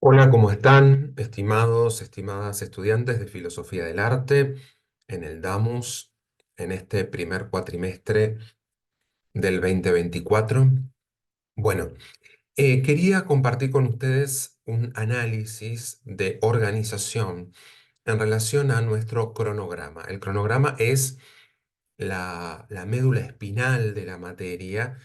Hola, ¿cómo están, estimados, estimadas estudiantes de Filosofía del Arte en el DAMUS en este primer cuatrimestre del 2024? Bueno, quería compartir con ustedes un análisis de organización en relación a nuestro cronograma. El cronograma es la médula espinal de la materia.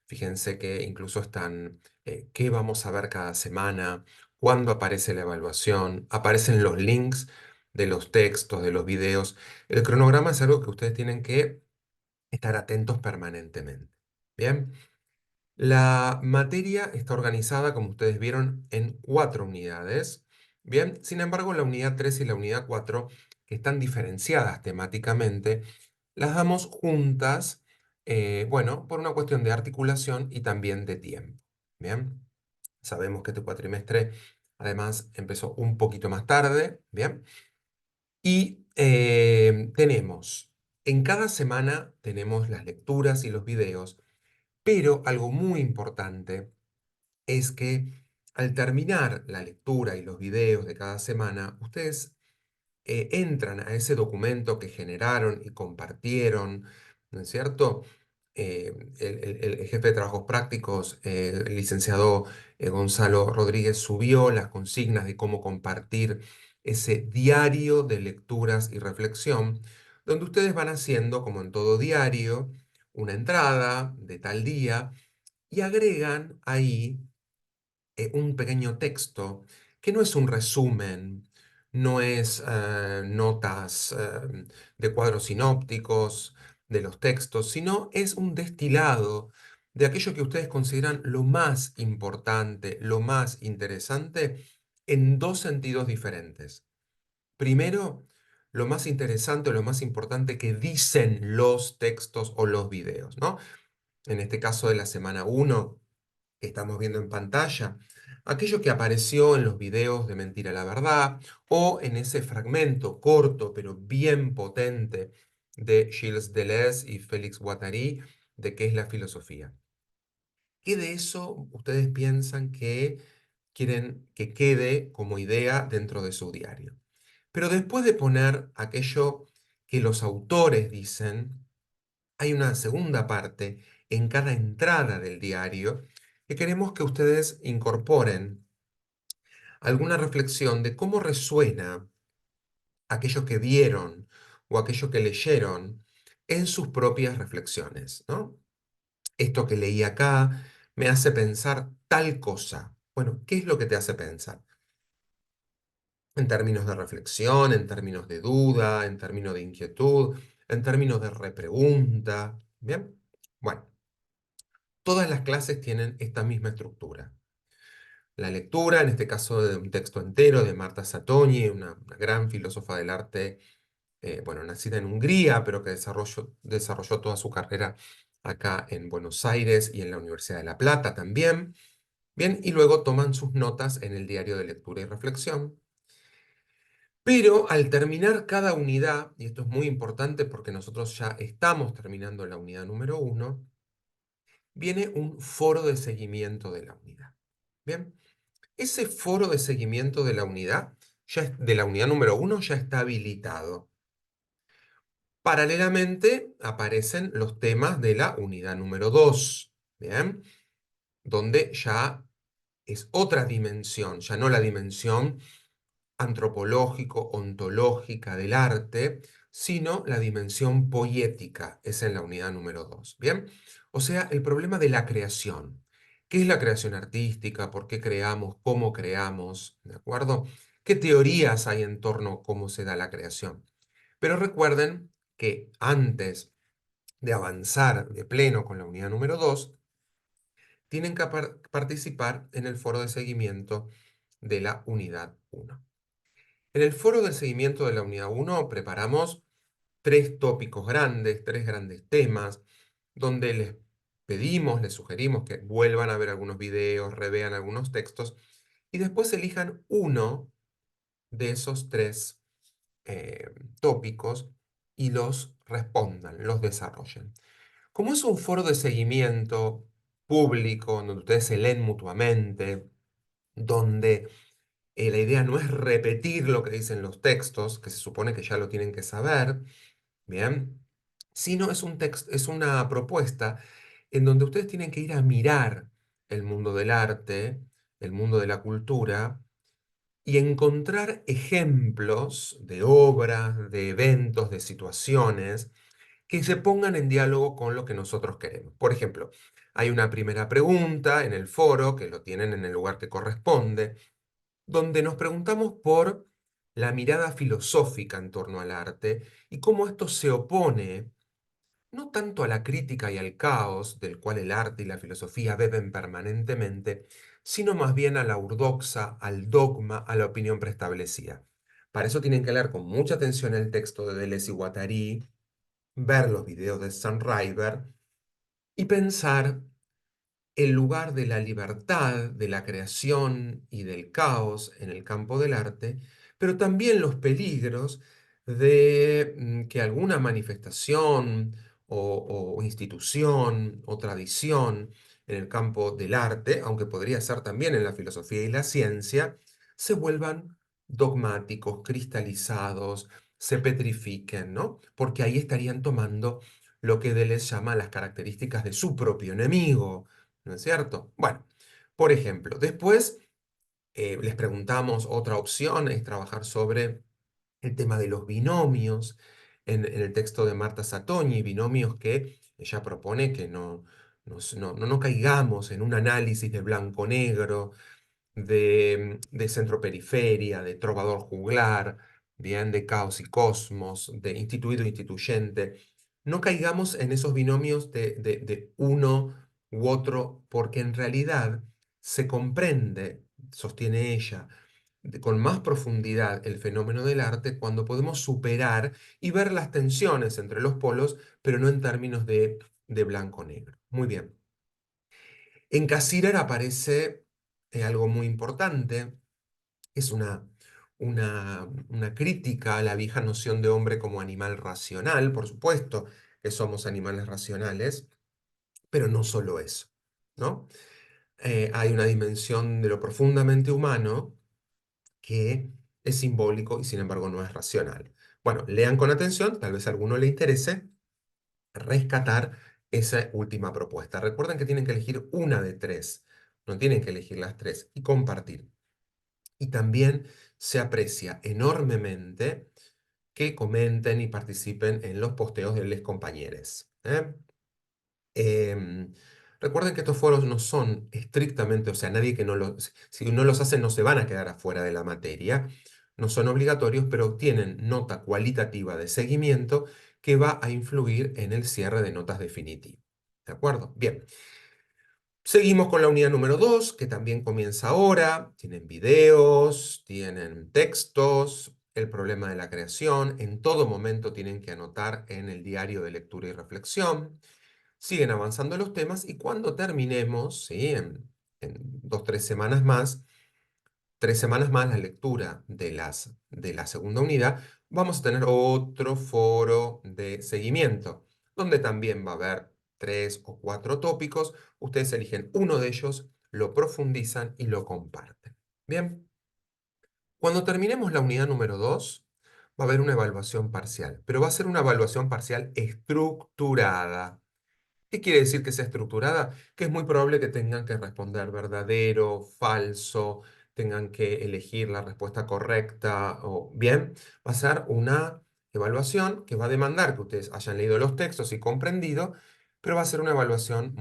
Fíjense que incluso están qué vamos a ver cada semana, cuándo aparece la evaluación, aparecen los links de los textos, de los videos. El cronograma es algo que ustedes tienen que estar atentos permanentemente. Bien, la materia está organizada, como ustedes vieron, en 4 unidades. Bien, sin embargo, la unidad 3 y la unidad 4, que están diferenciadas temáticamente, las damos juntas, bueno, por una cuestión de articulación y también de tiempo. Bien, sabemos que este cuatrimestre además empezó un poquito más tarde, bien, y en cada semana tenemos las lecturas y los videos, pero algo muy importante es que al terminar la lectura y los videos de cada semana, ustedes entran a ese documento que generaron y compartieron, ¿no es cierto? El jefe de trabajos prácticos, el licenciado Gonzalo Rodríguez, subió las consignas de cómo compartir ese diario de lecturas y reflexión, donde ustedes van haciendo, como en todo diario, una entrada de tal día y agregan ahí un pequeño texto que no es un resumen, no es notas de cuadros sinópticos de los textos, sino es un destilado de aquello que ustedes consideran lo más importante, lo más interesante, en dos sentidos diferentes. Primero, lo más interesante o lo más importante que dicen los textos o los videos, ¿no? En este caso de la semana uno que estamos viendo en pantalla, aquello que apareció en los videos de Mentira la Verdad o en ese fragmento corto pero bien potente de Gilles Deleuze y Félix Guattari de qué es la filosofía. ¿Qué de eso ustedes piensan que quieren que quede como idea dentro de su diario? Pero después de poner aquello que los autores dicen, hay una segunda parte en cada entrada del diario que queremos que ustedes incorporen alguna reflexión de cómo resuena aquello que vieron o aquello que leyeron en sus propias reflexiones, ¿no? Esto que leí acá me hace pensar tal cosa. Bueno, ¿qué es lo que te hace pensar? En términos de reflexión, en términos de duda, en términos de inquietud, en términos de repregunta. ¿Bien? Bueno. Todas las clases tienen esta misma estructura. La lectura, en este caso de un texto entero de Marta Satonyi, una gran filósofa del arte, bueno, nacida en Hungría, pero que desarrolló toda su carrera acá en Buenos Aires y en la Universidad de La Plata también. Bien, y luego toman sus notas en el diario de lectura y reflexión. Pero al terminar cada unidad, y esto es muy importante porque nosotros ya estamos terminando la unidad número uno, viene un foro de seguimiento de la unidad. Bien, ese foro de seguimiento de la unidad, de la unidad número uno, ya está habilitado. Paralelamente aparecen los temas de la unidad número 2, ¿bien? Donde ya es otra dimensión, ya no la dimensión antropológico-ontológica del arte, sino la dimensión poética, es en la unidad número 2. ¿Bien? O sea, el problema de la creación. ¿Qué es la creación artística? ¿Por qué creamos? ¿Cómo creamos? ¿De acuerdo? ¿Qué teorías hay en torno a cómo se da la creación? Pero recuerden que antes de avanzar de pleno con la unidad número 2, tienen que participar en el foro de seguimiento de la unidad 1. En el foro de seguimiento de la unidad 1 preparamos 3 tópicos grandes, 3 grandes temas, donde les pedimos, les sugerimos que vuelvan a ver algunos videos, revean algunos textos y después elijan uno de esos 3 tópicos y los respondan, los desarrollen. Como es un foro de seguimiento público, donde ustedes se leen mutuamente, donde La idea no es repetir lo que dicen los textos, que se supone que ya lo tienen que saber, ¿bien? Sino es una propuesta en donde ustedes tienen que ir a mirar el mundo del arte, el mundo de la cultura, y encontrar ejemplos de obras, de eventos, de situaciones que se pongan en diálogo con lo que nosotros queremos. Por ejemplo, hay una primera pregunta en el foro, que lo tienen en el lugar que corresponde, donde nos preguntamos por la mirada filosófica en torno al arte y cómo esto se opone no tanto a la crítica y al caos del cual el arte y la filosofía beben permanentemente, sino más bien a la ortodoxa, al dogma, a la opinión preestablecida. Para eso tienen que leer con mucha atención el texto de Deleuze y Guattari, ver los videos de Stan River y pensar el lugar de la libertad, de la creación y del caos en el campo del arte, pero también los peligros de que alguna manifestación o institución o tradición en el campo del arte, aunque podría ser también en la filosofía y la ciencia, se vuelvan dogmáticos, cristalizados, se petrifiquen, ¿no? Porque ahí estarían tomando lo que Deleuze llama las características de su propio enemigo, ¿no es cierto? Bueno, por ejemplo, después les preguntamos, otra opción es trabajar sobre el tema de los binomios en el texto de Marta Satoñi, binomios que ella propone que no caigamos en un análisis de blanco-negro, de centro-periferia, de trovador juglar, bien, de caos y cosmos, de instituido e instituyente. No caigamos en esos binomios de uno u otro, porque en realidad se comprende, sostiene ella, con más profundidad el fenómeno del arte cuando podemos superar y ver las tensiones entre los polos, pero no en términos de blanco-negro. Muy bien. En Cassirer aparece algo muy importante, es una crítica a la vieja noción de hombre como animal racional, por supuesto que somos animales racionales, pero no solo eso, ¿no? Hay una dimensión de lo profundamente humano que es simbólico y sin embargo no es racional. Bueno, lean con atención, tal vez a alguno le interese rescatar esa última propuesta. Recuerden que tienen que elegir una de tres, no tienen que elegir las tres y compartir. Y también se aprecia enormemente que comenten y participen en los posteos de les compañeros. Em, Recuerden que estos foros no son estrictamente, o sea, nadie que no los, si no los hace no se van a quedar afuera de la materia, no son obligatorios, pero tienen nota cualitativa de seguimiento que va a influir en el cierre de notas definitivas. ¿De acuerdo? Bien. Seguimos con la unidad número 2, que también comienza ahora. Tienen videos, tienen textos, el problema de la creación. En todo momento tienen que anotar en el diario de lectura y reflexión. Siguen avanzando los temas y cuando terminemos, ¿sí? En 2, 3 semanas más, 3 semanas más la lectura de la segunda unidad, vamos a tener otro foro de seguimiento, donde también va a haber 3 o 4 tópicos. Ustedes eligen uno de ellos, lo profundizan y lo comparten. Bien, cuando terminemos la unidad número 2, va a haber una evaluación parcial, pero va a ser una evaluación parcial estructurada. ¿Qué quiere decir que sea estructurada? Que es muy probable que tengan que responder verdadero, falso, tengan que elegir la respuesta correcta o bien. Va a ser una evaluación que va a demandar que ustedes hayan leído los textos y comprendido, pero va a ser una evaluación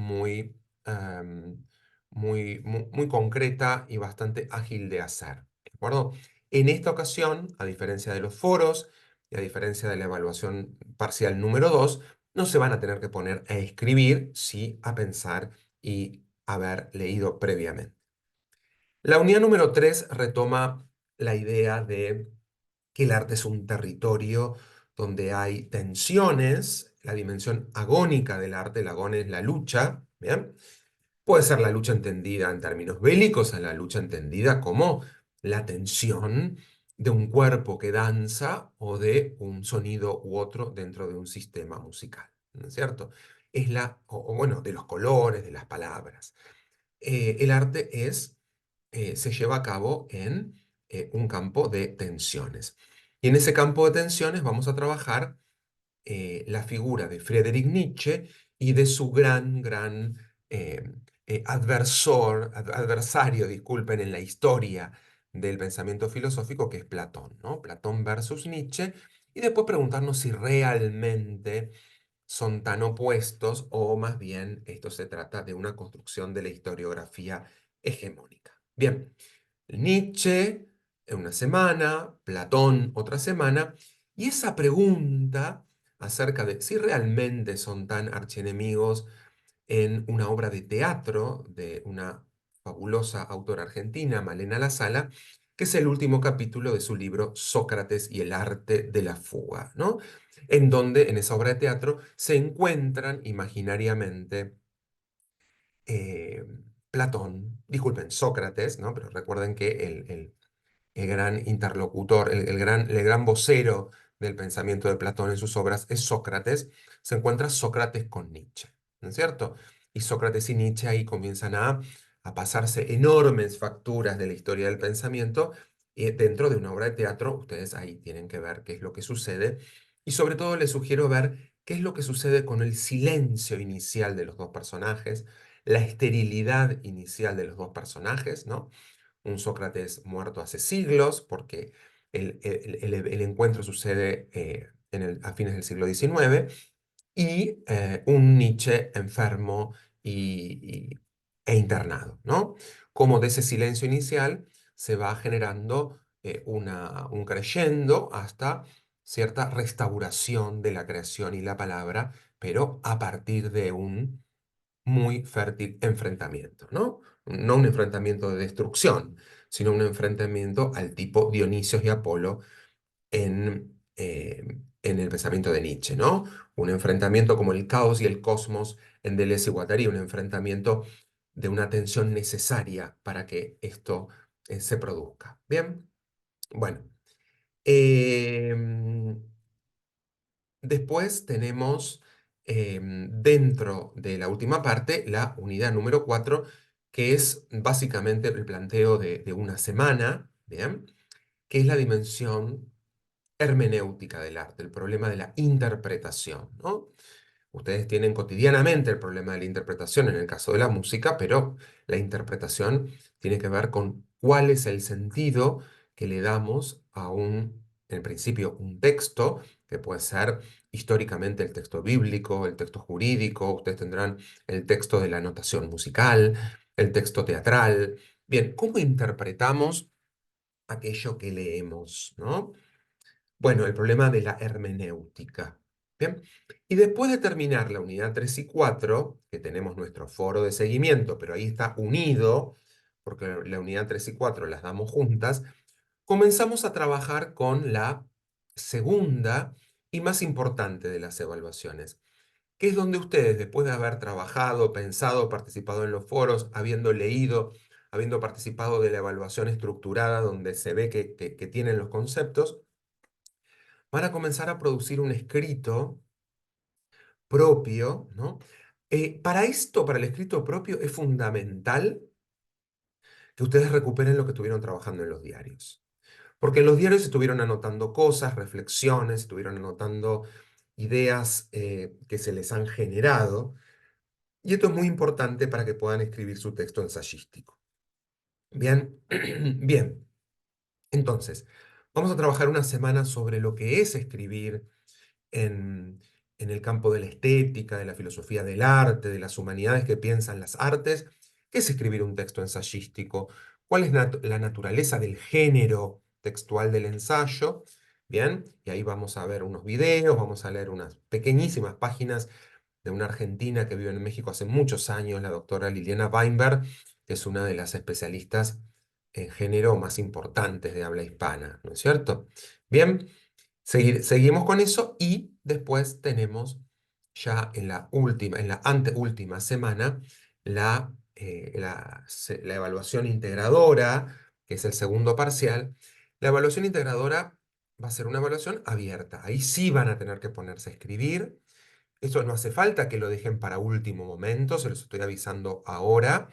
em, muy concreta y bastante ágil de hacer. ¿De acuerdo? En esta ocasión, a diferencia de los foros y a diferencia de la evaluación parcial número 2, no se van a tener que poner a escribir, sí a pensar y haber leído previamente. La unidad número 3 retoma la idea de que el arte es un territorio donde hay tensiones, la dimensión agónica del arte, el agón es la lucha, ¿bien? Puede ser la lucha entendida en términos bélicos, a la lucha entendida como la tensión de un cuerpo que danza o de un sonido u otro dentro de un sistema musical, ¿no es cierto? Es bueno, de los colores, de las palabras. El arte se lleva a cabo en un campo de tensiones. Y en ese campo de tensiones vamos a trabajar la figura de Friedrich Nietzsche y de su gran eh, adversario, disculpen, en la historia del pensamiento filosófico, que es Platón, ¿no? Platón versus Nietzsche, y después preguntarnos si realmente son tan opuestos o más bien esto se trata de una construcción de la historiografía hegemónica. Bien, Nietzsche en una semana, Platón otra semana, y esa pregunta acerca de si realmente son tan archienemigos en una obra de teatro de una fabulosa autora argentina, Malena Lasala, que es el último capítulo de su libro Sócrates y el arte de la fuga, ¿no? En donde en esa obra de teatro se encuentran imaginariamente eh, Platón, disculpen, Sócrates, ¿no? Pero recuerden que el gran interlocutor, el gran vocero del pensamiento de Platón en sus obras es Sócrates, se encuentra Sócrates con Nietzsche, ¿no es cierto? Y Sócrates y Nietzsche ahí comienzan a pasarse enormes facturas de la historia del pensamiento y dentro de una obra de teatro, ustedes ahí tienen que ver qué es lo que sucede y sobre todo les sugiero ver qué es lo que sucede con el silencio inicial de los dos personajes, la esterilidad inicial de los dos personajes, ¿no? Un Sócrates muerto hace siglos, porque el encuentro sucede a fines del siglo XIX, y un Nietzsche enfermo e internado, ¿no? Como de ese silencio inicial se va generando un crescendo hasta cierta restauración de la creación y la palabra, pero a partir de un muy fértil enfrentamiento, ¿no? No un enfrentamiento de destrucción, sino un enfrentamiento al tipo Dionisios y Apolo en el pensamiento de Nietzsche, ¿no? Un enfrentamiento como el caos y el cosmos en Deleuze y Guattari, un enfrentamiento de una tensión necesaria para que esto se produzca. Bien, bueno. em, Después tenemos dentro de la última parte la unidad número 4, que es básicamente el planteo de una semana, ¿bien? Que es la dimensión hermenéutica del arte, el problema de la interpretación, ¿no? Ustedes tienen cotidianamente el problema de la interpretación en el caso de la música, pero la interpretación tiene que ver con cuál es el sentido que le damos a en principio, un texto, que puede ser históricamente el texto bíblico, el texto jurídico, ustedes tendrán el texto de la notación musical, el texto teatral. Bien, ¿cómo interpretamos aquello que leemos, ¿no? Bueno, el problema de la hermenéutica. Bien. Y después de terminar la unidad 3 y 4, que tenemos nuestro foro de seguimiento, pero ahí está unido, porque la unidad 3 y 4 las damos juntas, comenzamos a trabajar con la segunda y más importante de las evaluaciones, que es donde ustedes, después de haber trabajado, pensado, participado en los foros, habiendo leído, habiendo participado de la evaluación estructurada, donde se ve que tienen los conceptos, van a comenzar a producir un escrito propio, ¿no? Para esto, para el escrito propio, es fundamental que ustedes recuperen lo que estuvieron trabajando en los diarios. Porque en los diarios estuvieron anotando cosas, reflexiones, estuvieron anotando ideas que se les han generado. Y esto es muy importante para que puedan escribir su texto ensayístico. Bien, bien. Entonces, vamos a trabajar una semana sobre lo que es escribir en, en el campo de la estética, de la filosofía del arte, de las humanidades que piensan las artes, qué es escribir un texto ensayístico, cuál es la naturaleza del género textual del ensayo, ¿bien? Y ahí vamos a ver unos videos, vamos a leer unas pequeñísimas páginas de una argentina que vive en México hace muchos años, la doctora Liliana Weinberg, que es una de las especialistas en género más importantes de habla hispana, ¿no es cierto? Bien. Seguimos con eso y después tenemos ya en la anteúltima semana, la evaluación integradora, que es el segundo parcial. La evaluación integradora va a ser una evaluación abierta. Ahí sí van a tener que ponerse a escribir. Eso no hace falta que lo dejen para último momento, se los estoy avisando ahora.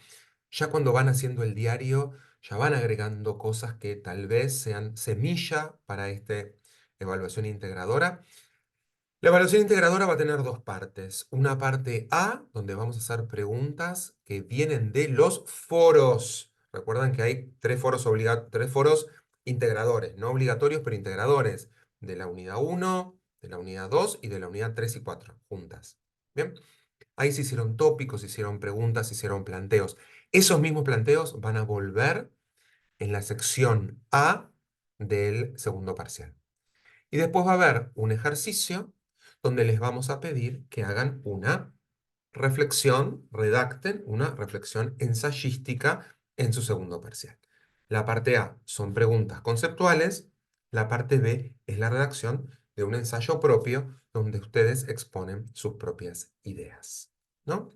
Ya cuando van haciendo el diario, ya van agregando cosas que tal vez sean semilla para esta evaluación integradora. La evaluación integradora va a tener dos partes. Una parte A, donde vamos a hacer preguntas que vienen de los foros. Recuerdan que hay tres foros integradores, no obligatorios, pero integradores, de la unidad 1, de la unidad 2 y de la unidad 3 y 4, juntas. ¿Bien? Ahí se hicieron tópicos, se hicieron preguntas, se hicieron planteos. Esos mismos planteos van a volver en la sección A del segundo parcial. Y después va a haber un ejercicio donde les vamos a pedir que hagan una reflexión, redacten una reflexión ensayística en su segundo parcial. La parte A son preguntas conceptuales, la parte B es la redacción de un ensayo propio donde ustedes exponen sus propias ideas, ¿no?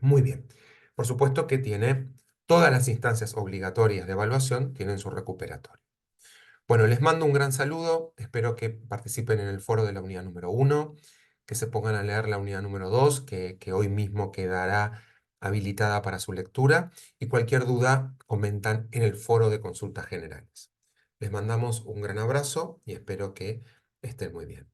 Muy bien. Por supuesto que tiene todas las instancias obligatorias de evaluación, tienen su recuperatorio. Bueno, les mando un gran saludo, espero que participen en el foro de la unidad número 1, que se pongan a leer la unidad número 2, que hoy mismo quedará habilitada para su lectura, y cualquier duda comentan en el foro de consultas generales. Les mandamos un gran abrazo y espero que estén muy bien.